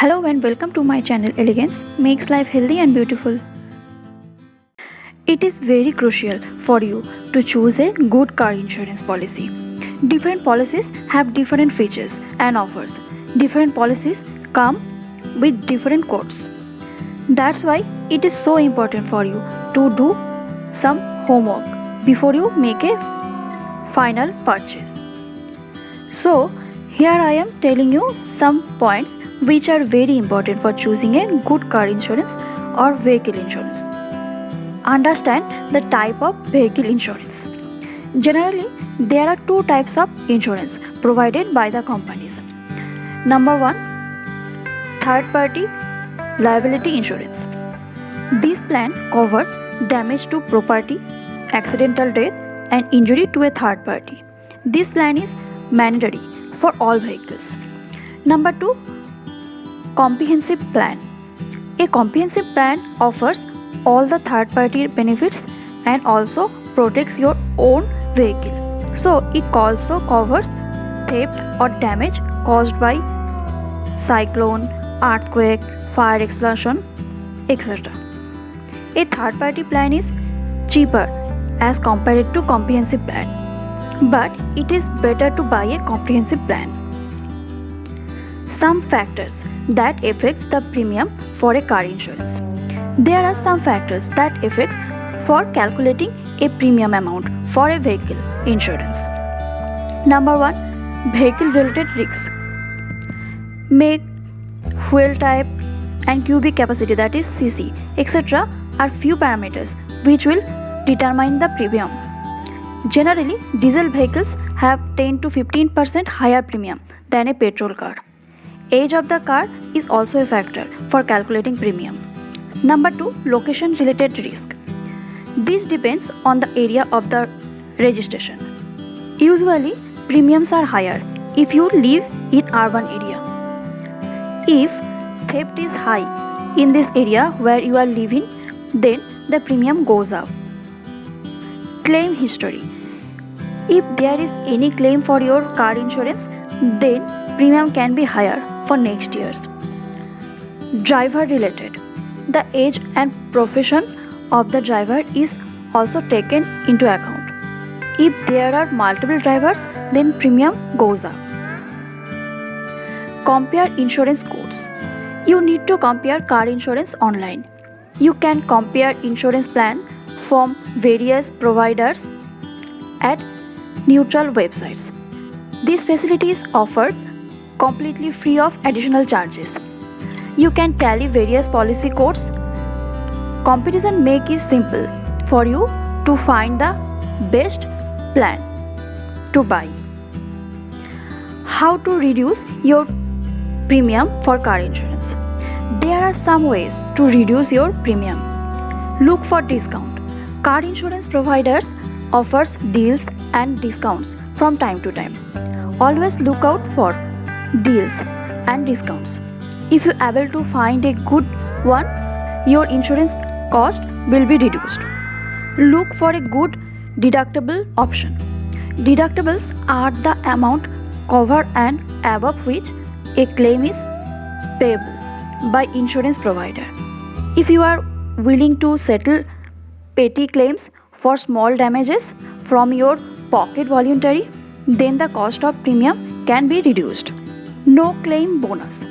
Hello and welcome to my channel. Elegance makes life healthy and beautiful. It is very crucial for you to choose a good car insurance policy. Different policies have different features and offers. Different policies come with different quotes. That's why it is so important for you to do some homework before you make a final purchase. So, here I am telling you some points which are very important for choosing a good car insurance or vehicle insurance. Understand the type of vehicle insurance. Generally, there are two types of insurance provided by the companies. Number one, third party liability insurance. This plan covers damage to property, accidental death, and injury to a third party. This plan is mandatory for all vehicles. Number two, comprehensive plan. A comprehensive plan offers all the third party benefits and also protects your own vehicle. So it also covers theft or damage caused by cyclone, earthquake, fire explosion, etc. A third party plan is cheaper as compared to comprehensive plan, but it is better to buy a comprehensive plan. Some factors that affects the premium for a car insurance. There are some factors that affects for calculating a premium amount for a vehicle insurance. Number one, vehicle related risks. Make, fuel type, and cubic capacity, that is cc, etc. are few parameters which will determine the premium. Generally, diesel vehicles have 10 to 15% higher premium than a petrol car. Age of the car is also a factor for calculating premium. Number two, location related risk. This depends on the area of the registration. Usually, premiums are higher if you live in urban area. If theft is high in this area where you are living, then the premium goes up. Claim history. If there is any claim for your car insurance, then premium can be higher for next years. Driver related. The age and profession of the driver is also taken into account. If there are multiple drivers, then premium goes up. Compare insurance quotes. You need to compare car insurance online. You can compare insurance plan from various providers at neutral websites. This facility is offered completely free of additional charges. You can tally various policy quotes. Comparison make it simple for you to find the best plan to buy. How to reduce your premium for car insurance? There are some ways to reduce your premium. Look for discount. Car insurance providers offers deals and discounts from time to time. Always look out for deals and discounts. If you are able to find a good one, your insurance cost will be reduced. Look for a good deductible option. Deductibles are the amount covered and above which a claim is payable by insurance provider. If you are willing to settle petty claims for small damages from your pocket voluntarily, then the cost of premium can be reduced. No claim bonus.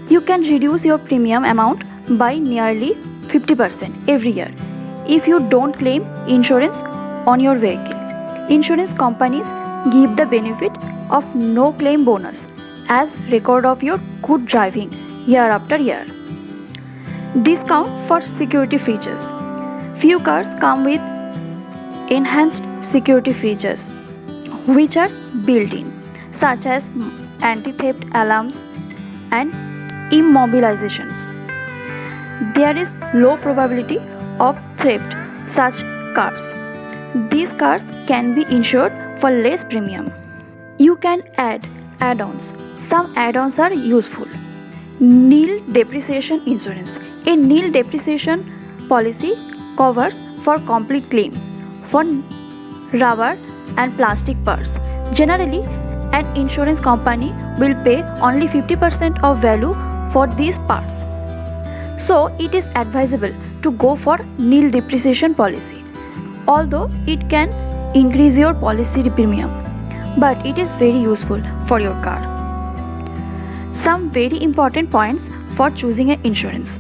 You can reduce your premium amount by nearly 50% every year if you don't claim insurance on your vehicle. Insurance companies give the benefit of no claim bonus as record of your good driving year after year. Discount for security features. Few cars come with enhanced security features which are built in, such as anti-theft alarms and immobilizations. There is low probability of theft such cars. These cars can be insured for less premium. You can add add-ons. Some add-ons are useful. Nil depreciation insurance. A nil depreciation policy covers for complete claim for rubber and plastic parts. Generally, an insurance company will pay only 50% of value for these parts. So it is advisable to go for nil depreciation policy. Although it can increase your policy premium, but it is very useful for your car. Some very important points for choosing an insurance.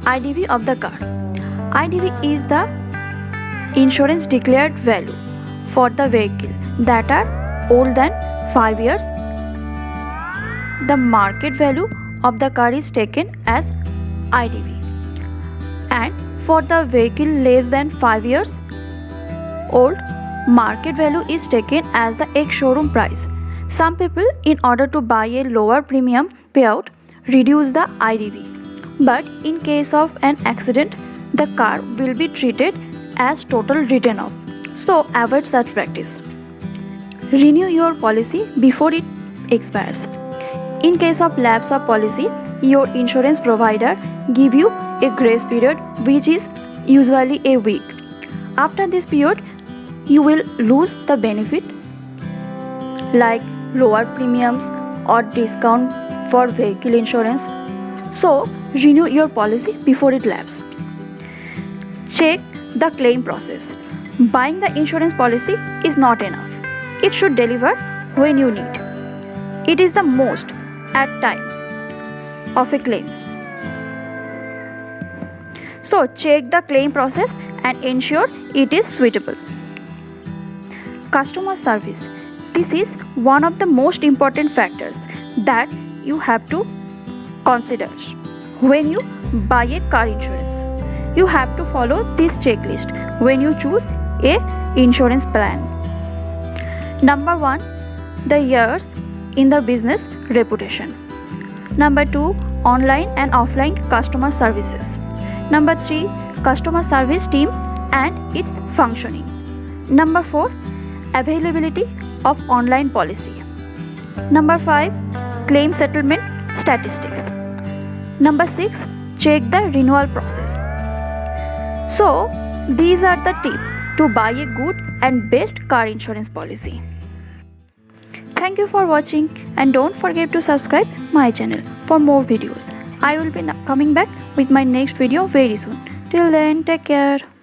IDV of the car. IDV is the insurance declared value for the vehicle that are older than 5 years. The market value of the car is taken as IDV, and for the vehicle less than 5 years old, market value is taken as the ex-showroom price. Some people, in order to buy a lower premium payout, reduce the IDV. But in case of an accident, the car will be treated as total written off. So avoid such practice. Renew your policy before it expires. In case of lapse of policy, your insurance provider give you a grace period, which is usually a week. After this period, you will lose the benefit like lower premiums or discount for vehicle insurance. So renew your policy before it lapses. Check the claim process. Buying the insurance policy is not enough. It should deliver when you need. It is the most at time of a claim. So check the claim process and ensure it is suitable. Customer service. This is one of the most important factors that you have to consider when you buy a car insurance. You have to follow this checklist when you choose a insurance plan. Number 1, the years in the business reputation. Number 2, online and offline customer services. Number 3, customer service team and its functioning. Number 4, availability of online policy. Number 5, claim settlement statistics. Number 6, check the renewal process. So, these are the tips to buy a good and best car insurance policy. Thank you for watching, and don't forget to subscribe my channel for more videos. I will be coming back with my next video very soon. Till then, take care.